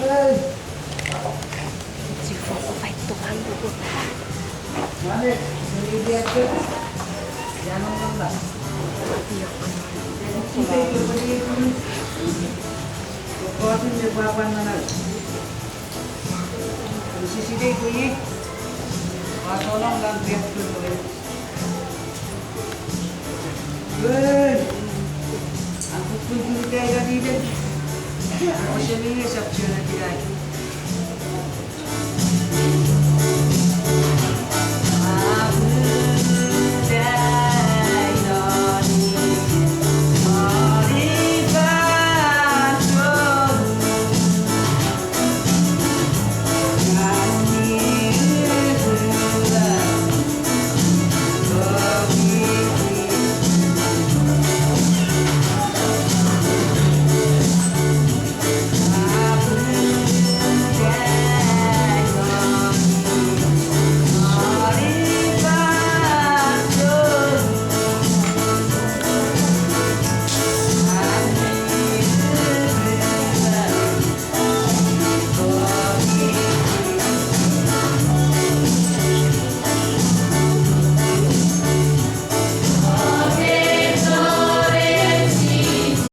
5 tuhan bubut. Balik, beli dia ke. Jangan nambah. Kita itu beli itu. Kau tu dia papan mana? Di sisi dia tu ni. Tolong dan biar tu boleh. Good. Aku pun juga jadi dia. Aku sendiri siap cina tidak.